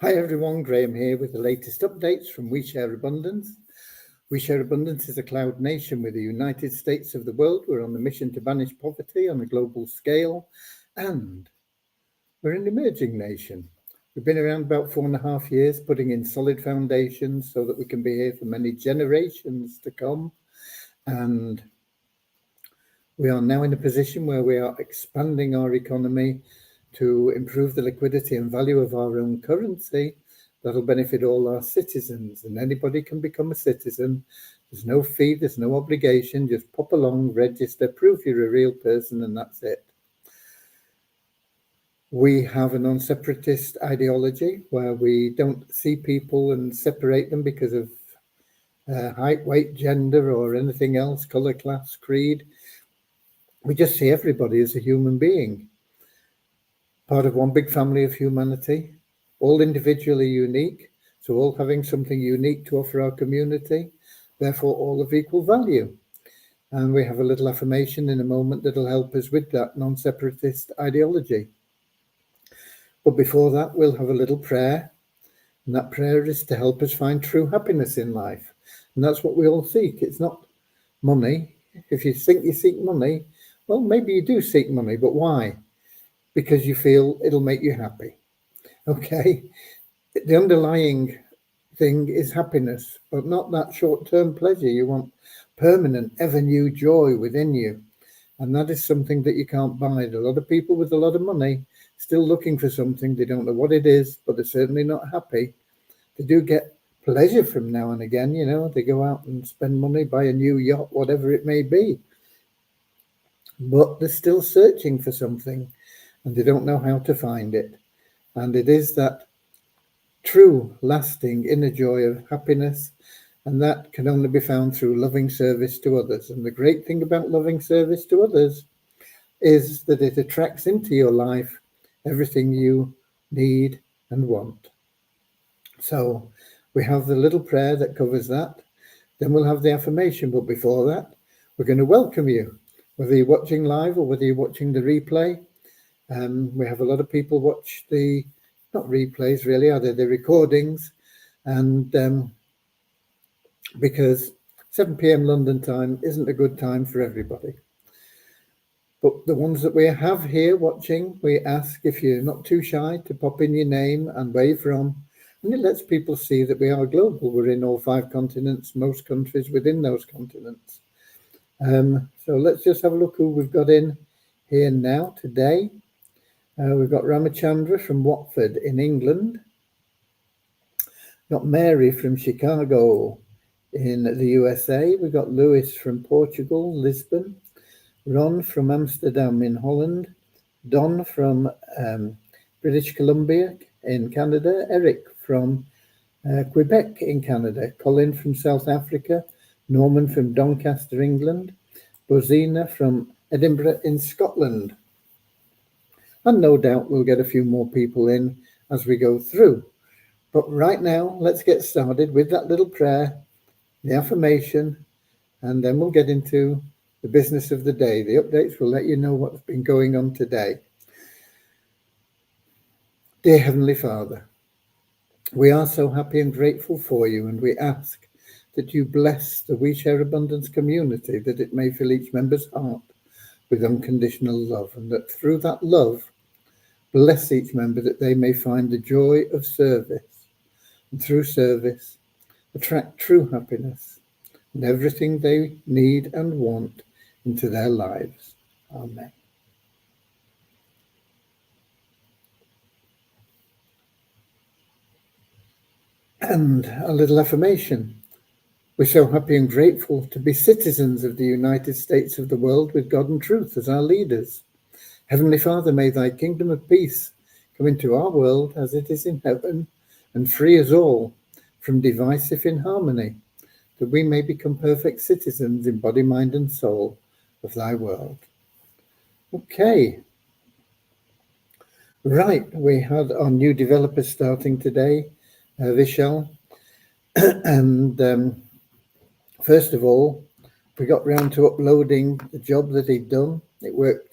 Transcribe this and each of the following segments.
Hi everyone, Graham here with the latest updates from We Share Abundance. We Share Abundance is a cloud nation with the United States of the world. We're on the mission to banish poverty on a global scale, and we're an emerging nation. We've been around about 4.5 years, putting in solid foundations so that we can be here for many generations to come. And we are now in a position where we are expanding our economy to improve the liquidity and value of our own currency. That'll benefit all our citizens, and anybody can become a citizen. There's no fee, there's no obligation. Just pop along, register, prove you're a real person, and that's it. We have a non-separatist ideology where we don't see people and separate them because of height, weight, gender, or anything else, color, class, creed. We just see everybody as a human being, part of one big family of humanity, all individually unique, so all having something unique to offer our community, therefore all of equal value. And we have a little affirmation in a moment that'll help us with that non-separatist ideology. But before that, we'll have a little prayer, and that prayer is to help us find true happiness in life. And that's what we all seek. It's not money. If you think you seek money, well, maybe you do seek money, but why? Because you feel it'll make you happy. Okay, the underlying thing is happiness, but not that short-term pleasure. You want permanent, ever new joy within you, and that is something that you can't buy. A lot of people with a lot of money still looking for something. They don't know what it is, but they're certainly not happy. They do get pleasure from now and again. They go out and spend money, buy a new yacht, whatever it may be, but they're still searching for something, and they don't know how to find it. And it is that true, lasting inner joy of happiness, and that can only be found through loving service to others. And the great thing about loving service to others is that it attracts into your life everything you need and want. So we have the little prayer that covers that. Then we'll have the affirmation. But before that, we're going to welcome you, whether you're watching live or whether you're watching the replay. We have a lot of people watch the, not replays really, are they? The recordings. And because 7 p.m. London time isn't a good time for everybody. But the ones that we have here watching, we ask if you're not too shy to pop in your name and where you're from. And it lets people see that we are global. We're in all 5 continents, most countries within those continents. So let's just have a look who we've got in here now today. We've got Ramachandra from Watford in England. We've got Mary from Chicago in the USA. We've got Lewis from Portugal, Lisbon. Ron from Amsterdam in Holland. Don from British Columbia in Canada. Eric from Quebec in Canada. Colin from South Africa. Norman from Doncaster, England. Bozina from Edinburgh in Scotland. And no doubt we'll get a few more people in as we go through. But right now, let's get started with that little prayer, the affirmation, and then we'll get into the business of the day. The updates will let you know what's been going on today. Dear Heavenly Father, we are so happy and grateful for you, and we ask that you bless the We Share Abundance community, that it may fill each member's heart with unconditional love, and that through that love, bless each member that they may find the joy of service, and through service, attract true happiness and everything they need and want into their lives. Amen. And a little affirmation. We're so happy and grateful to be citizens of the United States of the world with God and truth as our leaders. Heavenly Father, may thy kingdom of peace come into our world as it is in heaven, and free us all from divisive inharmony, that we may become perfect citizens in body, mind, and soul of thy world. Okay. Right, we had our new developer starting today, Vishal. And first of all, we got round to uploading the job that he'd done. It worked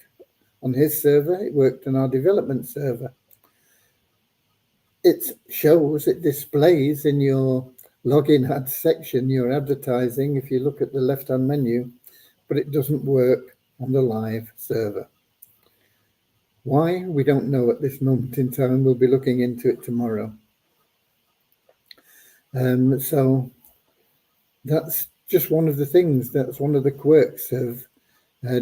on his server, it worked on our development server. it displays in your login ads section, your advertising, if you look at the left-hand menu, but it doesn't work on the live server. Why? We don't know at this moment in time. We'll be looking into it tomorrow. So that's just one of the things. That's one of the quirks of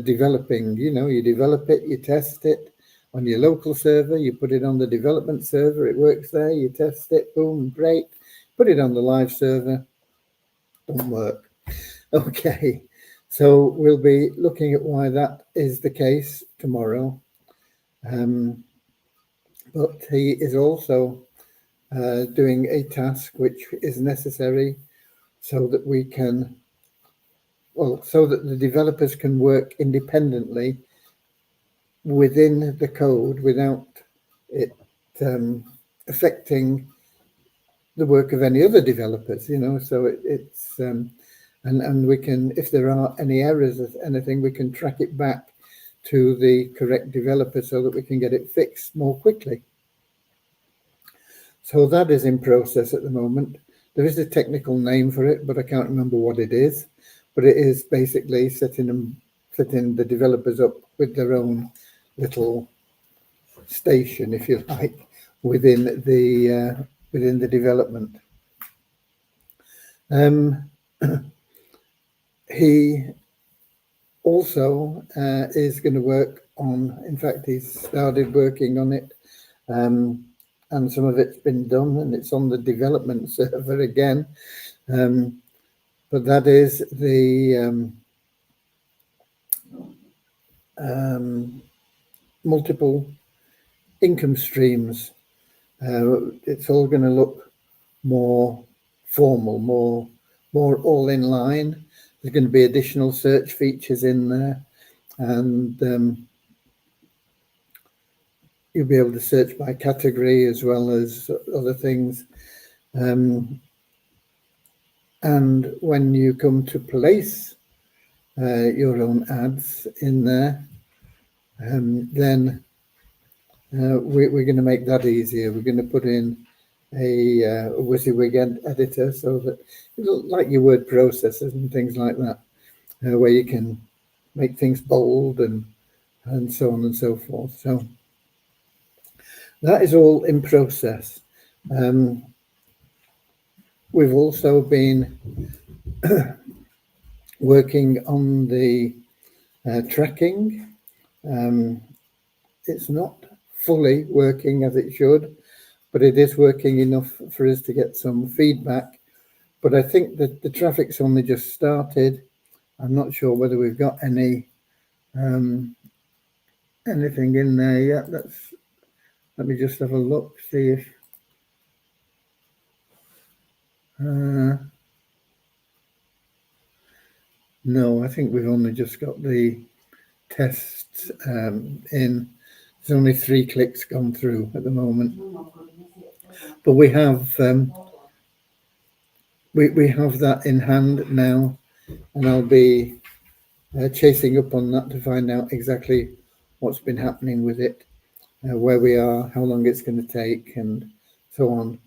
developing. You develop it, you test it on your local server, you put it on the development server, it works there, you test it, boom, great. Put it on the live server, don't work. Okay, so we'll be looking at why that is the case tomorrow. But he is also doing a task which is necessary so that we can, so that the developers can work independently within the code without it affecting the work of any other developers, so it's and we can, if there are any errors or anything, we can track it back to the correct developer so that we can get it fixed more quickly. So that is in process at the moment. There is a technical name for it, but I can't remember what it is. But it is basically setting the developers up with their own little station, if you like, within the development. He also is going to work on, in fact, he's started working on it, and some of it's been done, and it's on the development server again. But that is the multiple income streams. It's all going to look more formal, more all in line. There's going to be additional search features in there, and you'll be able to search by category as well as other things. And when you come to place your own ads in there, then we're going to make that easier. We're going to put in a WYSIWYG editor so that, like your word processors and things like that, where you can make things bold and so on and so forth. So that is all in process. We've also been working on the tracking. It's not fully working as it should, but it is working enough for us to get some feedback. But I think that the traffic's only just started. I'm not sure whether we've got any anything in there yet. Let me just have a look, see if no, I think we've only just got the tests in. There's only 3 clicks gone through at the moment, but we have that in hand now, and I'll be chasing up on that to find out exactly what's been happening with it, where we are, how long it's going to take, and so on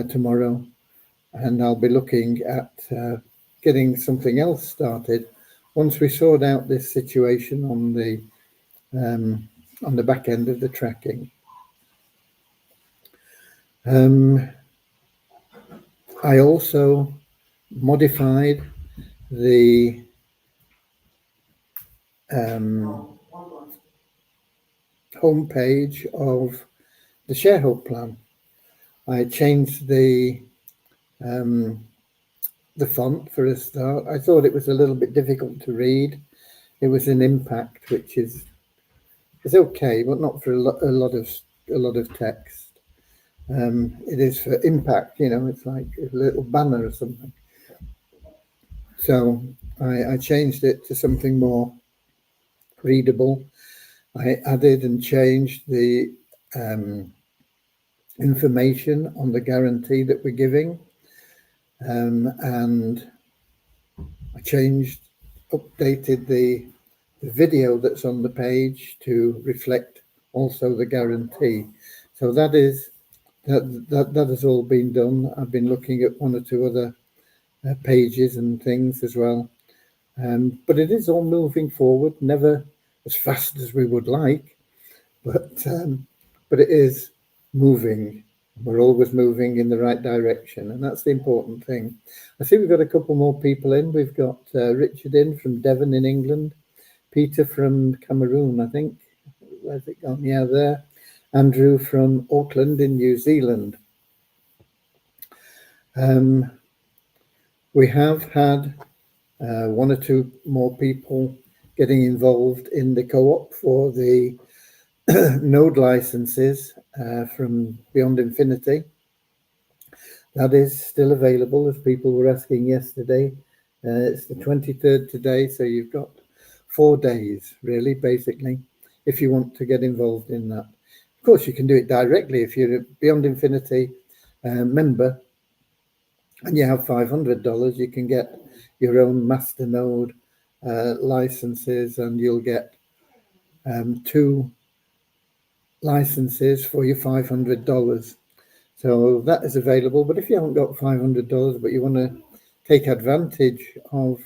tomorrow. And I'll be looking at getting something else started once we sort out this situation on the back end of the tracking. I also modified the homepage of the ShareHub plan. I changed the font for a start. I thought it was a little bit difficult to read. It was an Impact, which is okay, but not for a lot of text. It is for Impact, it's like a little banner or something. So I changed it to something more readable. I added and changed the information on the guarantee that we're giving, and I updated the video that's on the page to reflect also the guarantee. So that is that has all been done. I've been looking at one or two other pages and things as well. But it is all moving forward, never as fast as we would like, but it is moving. We're always moving in the right direction, and that's the important thing. I see we've got a couple more people in. We've got Richard in from Devon in England, Peter from Cameroon, I think. Where's it gone? Yeah, there. Andrew from Auckland in New Zealand. We have had one or two more people getting involved in the co-op for the node licenses from Beyond Infinity. That is still available, as people were asking yesterday. It's the 23rd today, so you've got 4 days, really, basically, if you want to get involved in that. Of course, you can do it directly if you're a Beyond Infinity member and you have $500, you can get your own masternode licenses, and you'll get 2 licenses for your $500. So that is available. But if you haven't got $500, but you want to take advantage of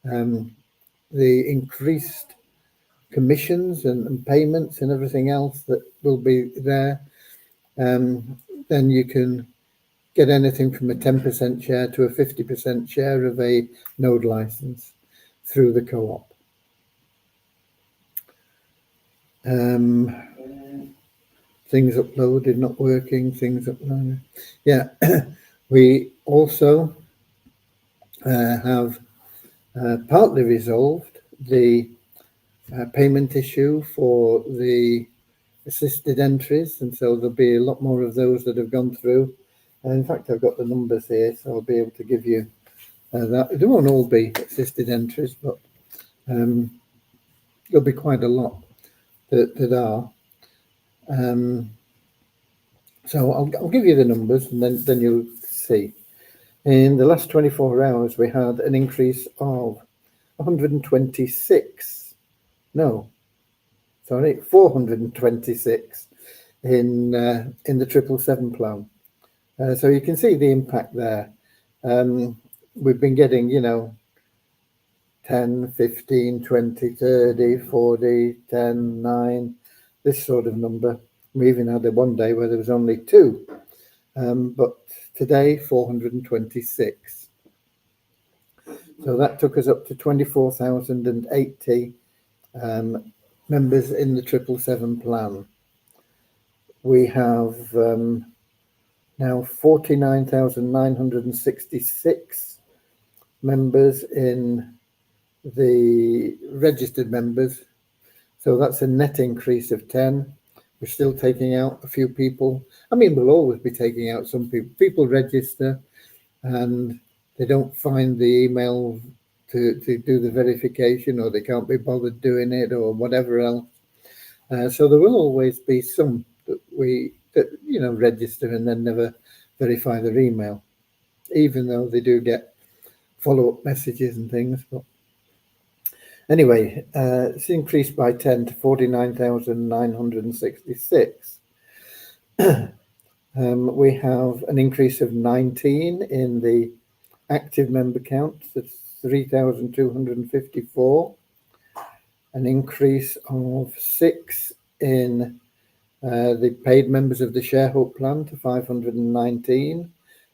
the increased commissions and payments and everything else that will be there, then you can get anything from a 10% share to a 50% share of a node license through the co-op. Things uploaded, not working, things uploaded. Yeah, we also have partly resolved the payment issue for the assisted entries, and so there'll be a lot more of those that have gone through. In fact, I've got the numbers here, so I'll be able to give you that. They won't all be assisted entries, but there'll be quite a lot that are. So I'll give you the numbers, and then you'll see. In the last 24 hours, we had an increase of 426 in the 777 plan. So you can see the impact there. We've been getting, 10, 15, 20, 30, 40, 10, 9, this sort of number. We even had one day where there was only 2, but today 426. So that took us up to 24,080 members in the 777 plan. We have now 49,966 members in the registered members. So that's a net increase of 10. We're still taking out a few people. I mean, we'll always be taking out some people. People register and they don't find the email to do the verification, or they can't be bothered doing it, or whatever else. So there will always be some that register and then never verify their email, even though they do get follow-up messages and things. But anyway, it's increased by 10 to 49,966. We have an increase of 19 in the active member count. That's 3,254. An increase of 6 in the paid members of the ShareHope plan to 519.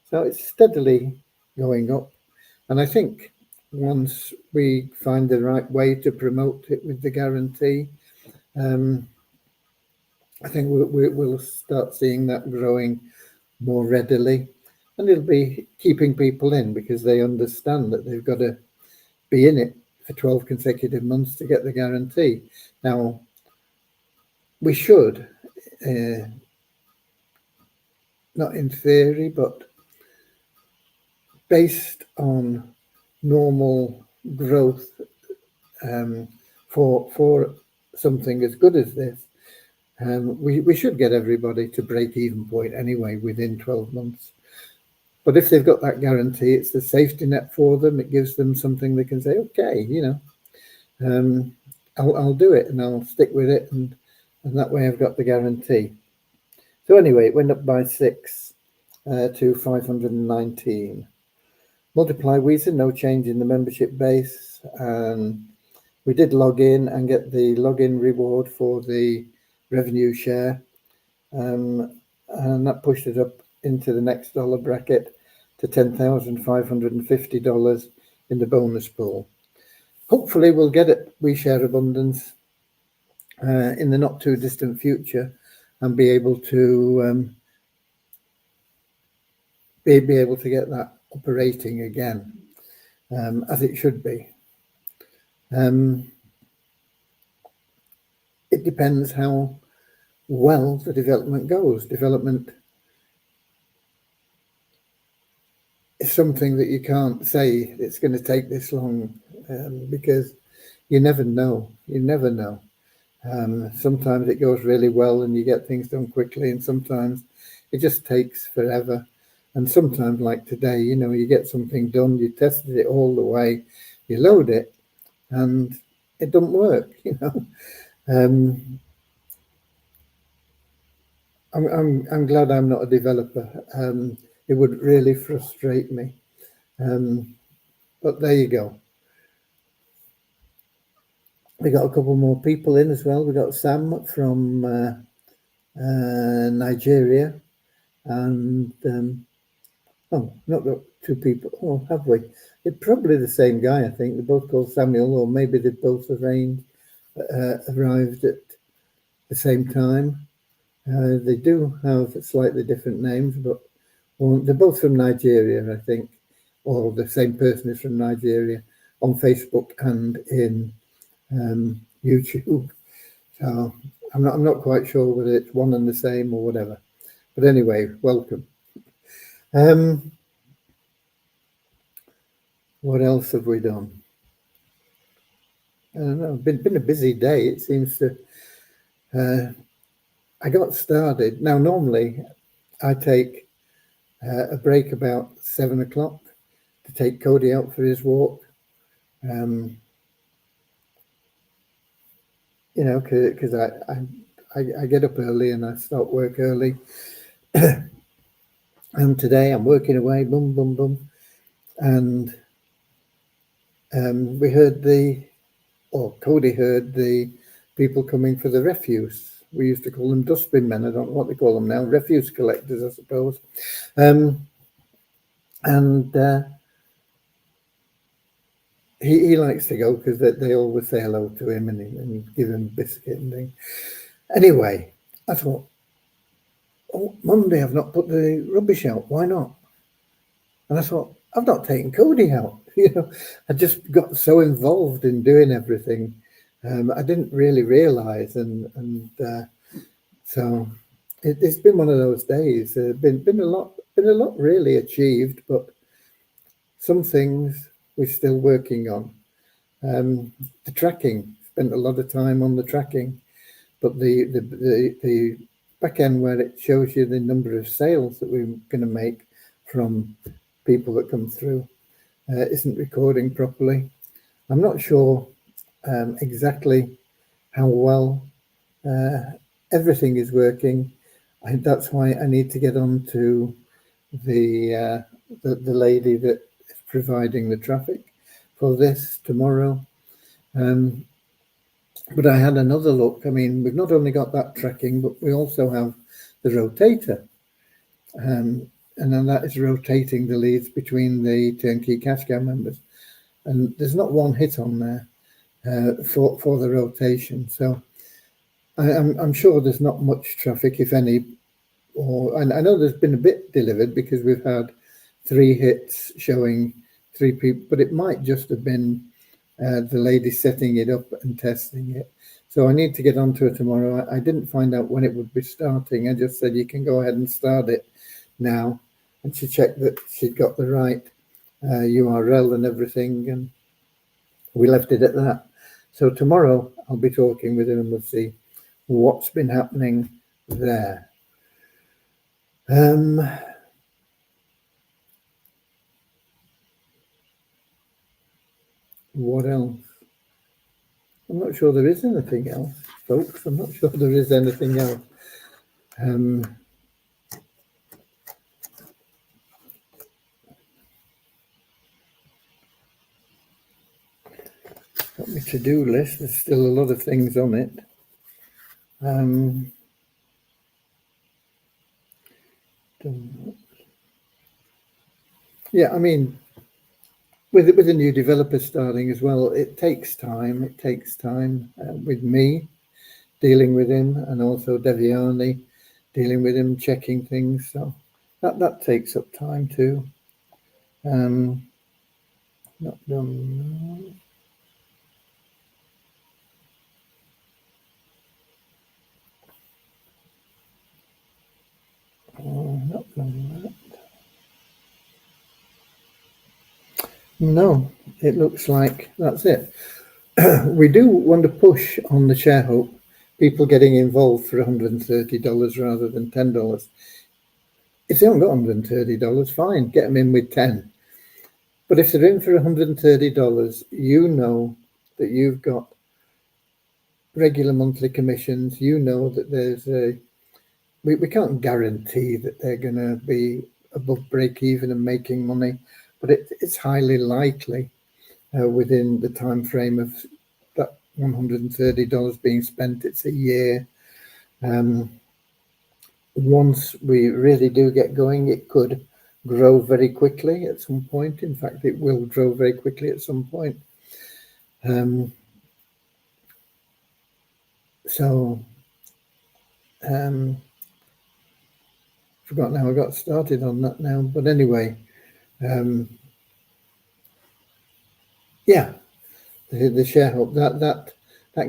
So it's steadily going up. And I think once we find the right way to promote it with the guarantee, I think we'll start seeing that growing more readily. And it'll be keeping people in because they understand that they've got to be in it for 12 consecutive months to get the guarantee. Now, we should, not in theory, but based on normal growth for something as good as this, we should get everybody to break-even point anyway within 12 months. But if they've got that guarantee, it's a safety net for them. It gives them something they can say, okay, I'll do it and I'll stick with it, and that way I've got the guarantee. So anyway, it went up by 6 to 519. Multiply Weezer, no change in the membership base. We did log in and get the login reward for the revenue share. And that pushed it up into the next dollar bracket to $10,550 in the bonus pool. Hopefully we'll get it, We Share Abundance, in the not too distant future, and be able to be able to get that operating again, as it should be. It depends how well the development goes. Development is something that you can't say it's going to take this long, because you never know. You never know. Sometimes it goes really well and you get things done quickly, and sometimes it just takes forever. And sometimes, like today, you get something done, you tested it all the way, you load it, and it doesn't work. I'm glad I'm not a developer. It would really frustrate me. But there you go. We got a couple more people in as well. We got Sam from Nigeria, and not got two people. Oh, have we? It's probably the same guy. I think they're both called Samuel, or maybe they both arrived at the same time. They do have slightly different names, but they're both from Nigeria, I think, or the same person is from Nigeria on Facebook and in YouTube. So I'm not quite sure whether it's one and the same or whatever. But anyway, welcome. What else have we done? I don't know. Been a busy day. It seems to. I got started. Now, normally I take a break about 7 o'clock to take Cody out for his walk. Because I get up early and I start work early. And today I'm working away, boom, boom, boom. And we heard Cody heard the people coming for the refuse. We used to call them dustbin men. I don't know what they call them now. Refuse collectors, I suppose. He likes to go because they always say hello to him and give him a biscuit and things. Anyway, I thought, Monday I've not put the rubbish out. Why not? And I thought, I've not taken Cody out. I just got so involved in doing everything. I didn't really realise, and so it's been one of those days. Been a lot really achieved, but some things we're still working on. The tracking, spent a lot of time on the tracking, but the back end where it shows you the number of sales that we're going to make from people that come through isn't recording properly. I'm not sure exactly how well everything is working. That's why I need to get on to the lady that is providing the traffic for this tomorrow. But I had another look. I mean, we've not only got that tracking, but we also have the rotator. And then that is rotating the leads between the turnkey cash cow members. And there's not one hit on there for the rotation. So I'm sure there's not much traffic, if any. And I know there's been a bit delivered because we've had 3 hits showing 3 people, but it might just have been the lady setting it up and testing it. So I need to get onto it tomorrow. I didn't find out when it would be starting. I just said, you can go ahead and start it now. And she checked that she'd got the right URL and everything. And we left it at that. So tomorrow I'll be talking with her and we'll see what's been happening there. What else? I'm not sure there is anything else, folks. I'm not sure there is anything else. my to-do list. There's still a lot of things on it. Yeah, I mean, with a new developer starting as well, it takes time. It takes time with me dealing with him, and also Deviani dealing with him, checking things. So that takes up time too. Not done. Not done that. No, it looks like that's it. We do want to push on the Share Hope, people getting involved for $130 rather than $10. If they haven't got $130, fine, get them in with 10. But if they're in for $130, you know that you've got regular monthly commissions. You know that there's we can't guarantee that they're going to be above break even and making money, but it's highly likely within the time frame of that $130 being spent. It's a year. Once we really do get going, it could grow very quickly at some point. In fact, it will grow very quickly at some point. Forgotten how I got started on that now, but anyway, yeah, the Share Hope, that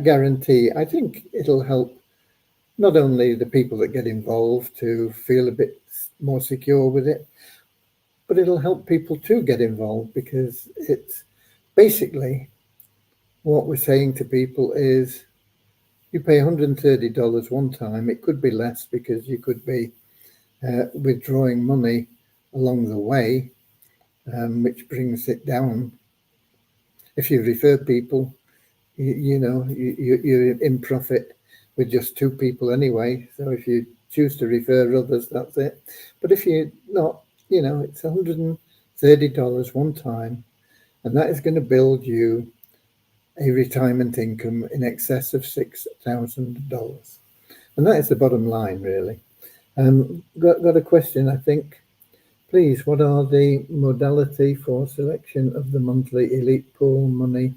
guarantee, I think it'll help not only the people that get involved to feel a bit more secure with it, but it'll help people to get involved, because it's basically what we're saying to people is you pay $130 one time. It could be less because you could be withdrawing money along the way, which brings it down. If you refer people, you're in profit with just 2 people anyway. So if you choose to refer others, that's it. But if you're not, it's $130 one time, and that is going to build you a retirement income in excess of $6,000. And that is the bottom line, really. Got a question, I think. Please, what are the modality for selection of the monthly elite pool money?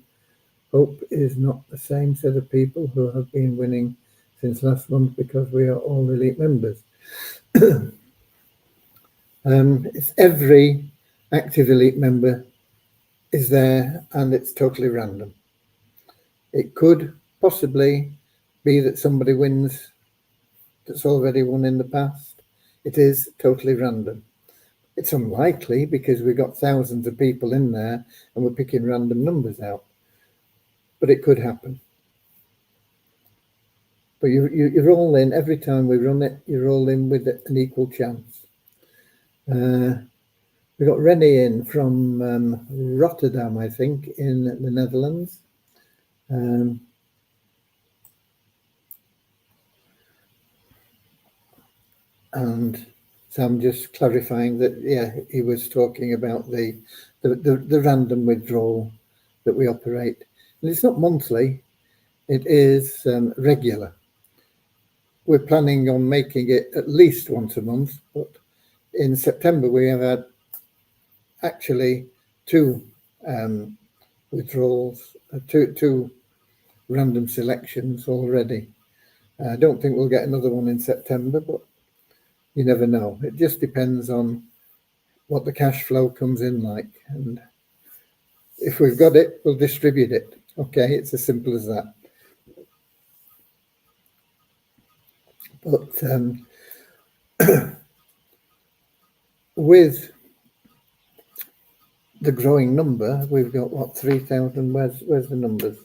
Hope is not the same set of people who have been winning since last month because we are all elite members. It's every active elite member is there, and it's totally random. It could possibly be that somebody wins that's already won in the past. It is totally random. It's unlikely because we've got thousands of people in there and we're picking random numbers out. But it could happen. But you're all in every time we run it. You're all in with an equal chance. We got Rennie in from Rotterdam, I think, in the Netherlands. And so I'm just clarifying that, yeah, he was talking about the random withdrawal that we operate. And it's not monthly, it is regular. We're planning on making it at least once a month, but in September we have had actually 2 withdrawals, two random selections already. I don't think we'll get another one in September, but you never know. It just depends on what the cash flow comes in like. And if we've got it, we'll distribute it. Okay, it's as simple as that. But with the growing number, we've got what, 3,000? Where's the numbers?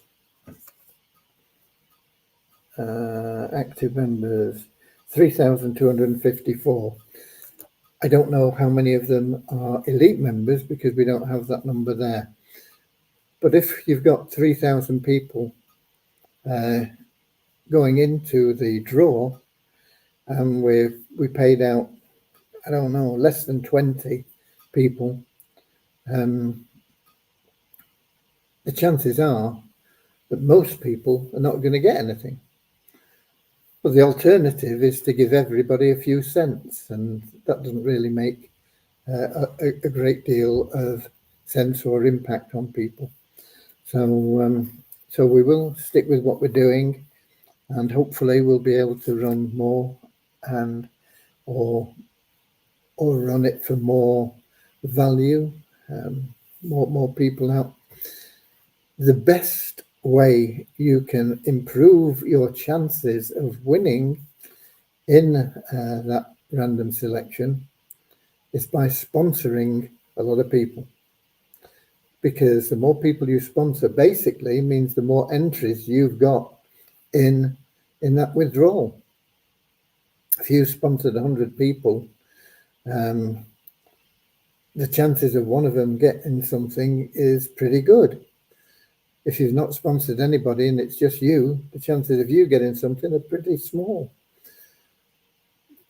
Active members, 3,254. I don't know how many of them are elite members because we don't have that number there. But if you've got 3,000 people going into the draw, and we paid out, I don't know, less than 20 people, the chances are but most people are not going to get anything. But the alternative is to give everybody a few cents, and that doesn't really make a great deal of sense or impact on people. So we will stick with what we're doing, and hopefully we'll be able to run more and or run it for more value, more people out. The best way you can improve your chances of winning in that random selection is by sponsoring a lot of people. Because the more people you sponsor basically means the more entries you've got in that withdrawal. If you sponsored 100 people, the chances of one of them getting something is pretty good. If you've not sponsored anybody and it's just you, the chances of you getting something are pretty small.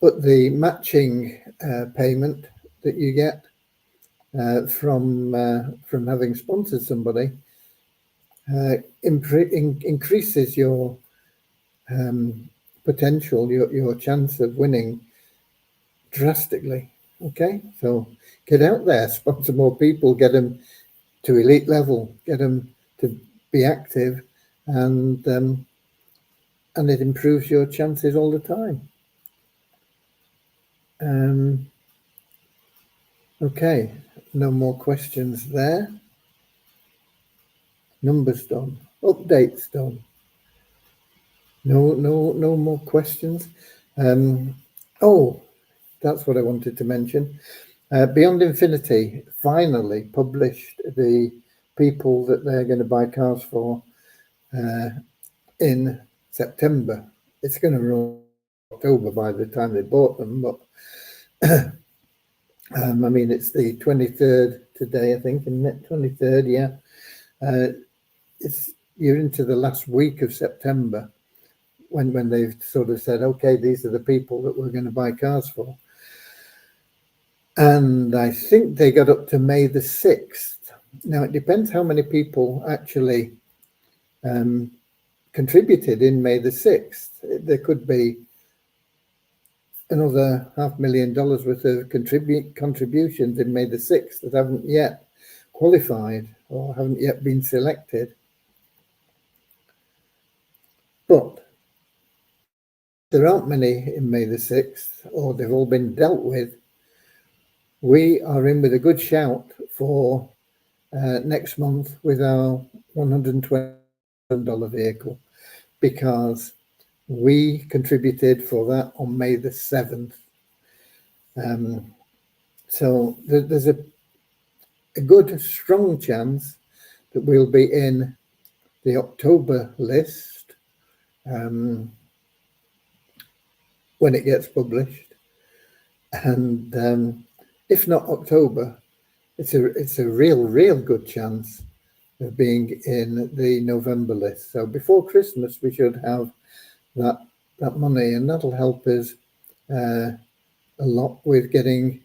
But the matching payment that you get from having sponsored somebody increases your potential, your chance of winning drastically. Okay, so get out there, sponsor more people, get them to elite level, get them to be active, and it improves your chances all the time. Okay, no more questions there. Numbers done. Updates done. No more questions. Oh, that's what I wanted to mention. Beyond Infinity finally published the people that they're going to buy cars for in September. It's going to run October by the time they bought them, but I mean, it's the 23rd today, I think, and 23rd, yeah. You're into the last week of September when they've sort of said, okay, these are the people that we're going to buy cars for. And I think they got up to May the 6th. Now, it depends how many people actually contributed in May the 6th. There could be another $500,000 worth of contributions in May the 6th that haven't yet qualified or haven't yet been selected. But there aren't many in May the 6th, or they've all been dealt with. We are in with a good shout for next month with our $120 vehicle, because we contributed for that on May the 7th. So there's a good, strong chance that we'll be in the October list when it gets published. And if not October, it's a real good chance of being in the November list. So before Christmas, we should have that money, and that'll help us a lot with getting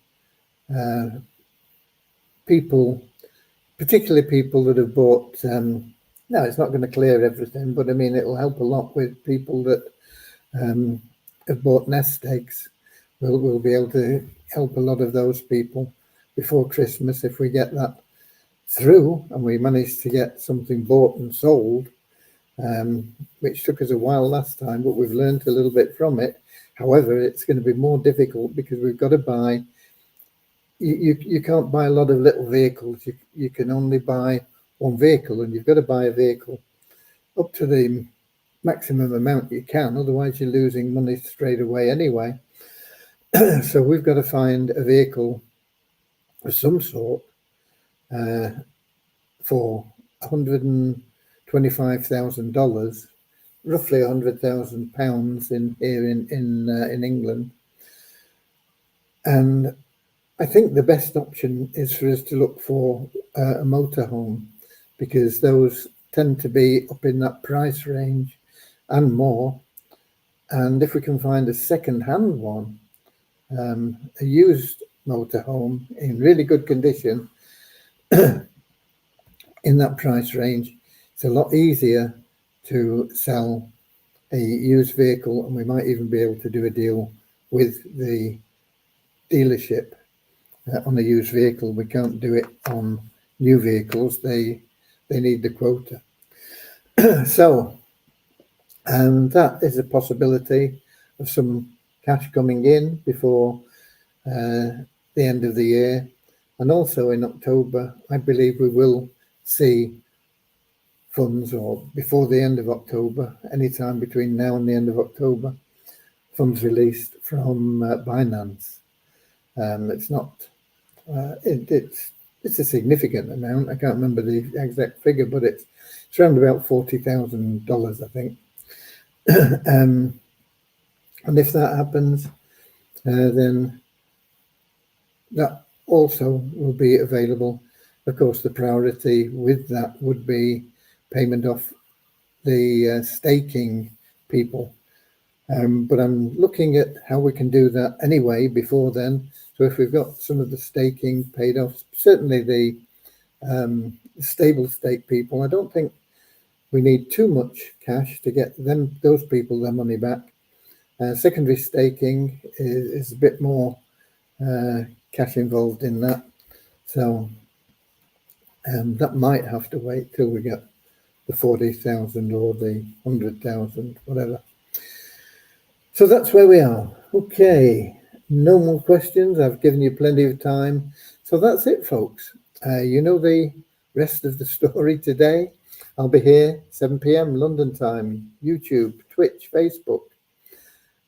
people, particularly people that have bought. No, it's not going to clear everything, but I mean, it'll help a lot with people that have bought nest eggs. We'll be able to help a lot of those people before Christmas if we get that through and we manage to get something bought and sold, which took us a while last time, but we've learned a little bit from it. However, it's going to be more difficult because we've got to buy. You can't buy a lot of little vehicles. You can only buy one vehicle, and you've got to buy a vehicle up to the maximum amount you can. Otherwise, you're losing money straight away anyway. So we've got to find a vehicle of some sort for $125,000, roughly £100,000 in here in England. And I think the best option is for us to look for a motorhome, because those tend to be up in that price range and more. And if we can find a second-hand one, a used motorhome in really good condition in that price range, it's a lot easier to sell a used vehicle, and we might even be able to do a deal with the dealership on a used vehicle. We can't do it on new vehicles. They need the quota. So, and that is a possibility of some cash coming in before the end of the year. And also in October, I believe we will see funds, or before the end of October, anytime between now and the end of October, funds released from Binance. It's not, it's a significant amount. I can't remember the exact figure, but it's around about $40,000, I think. And if that happens, then that also will be available. Of course, the priority with that would be payment off the staking people. But I'm looking at how we can do that anyway before then. So if we've got some of the staking paid off, certainly the stable stake people, I don't think we need too much cash to get those people their money back. Secondary staking is a bit more cash involved in that. So that might have to wait till we get the 40,000 or the 100,000, whatever. So that's where we are. Okay, no more questions. I've given you plenty of time. So that's it, folks. You know the rest of the story today. I'll be here 7 p.m. London time, YouTube, Twitch, Facebook.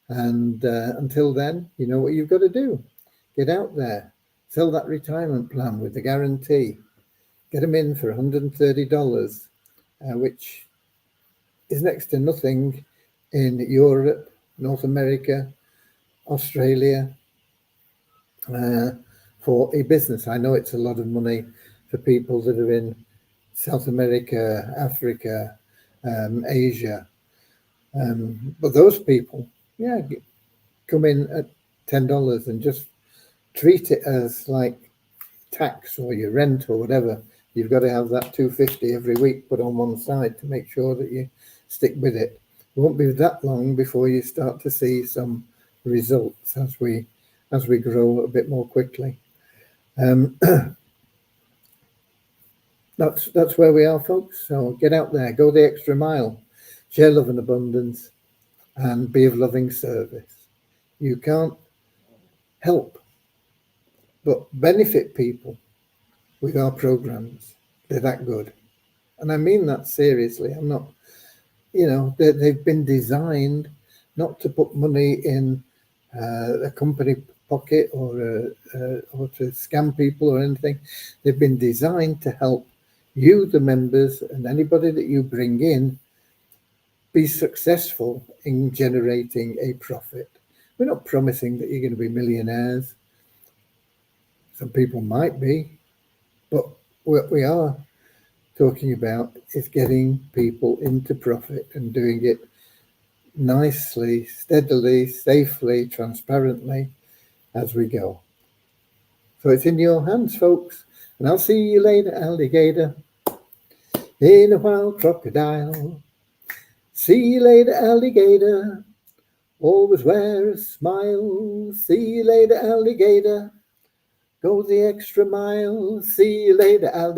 And until then, you know what you've got to do. Get out there. Sell that retirement plan with the guarantee. Get them in for $130, which is next to nothing in Europe, North America, Australia, for a business. I know it's a lot of money for people that are in South America, Africa, Asia. But those people, yeah, come in at $10 and just treat it as like tax or your rent or whatever. You've got to have that $250 every week put on one side to make sure that you stick with it. It won't be that long before you start to see some results as we grow a bit more quickly. That's where we are, folks. So get out there, go the extra mile, share love and abundance, and be of loving service. You can't help but benefit people with our programs. They're that good. And I mean that seriously. I'm not, they've been designed not to put money in a company pocket or to scam people or anything. They've been designed to help you, the members, and anybody that you bring in be successful in generating a profit. We're not promising that you're going to be millionaires. Some people might be, but what we are talking about is getting people into profit and doing it nicely, steadily, safely, transparently as we go. So it's in your hands, folks. And I'll see you later, alligator. In a wild crocodile. See you later, alligator. Always wear a smile. See you later, alligator. Go the extra mile. See you later, alligator.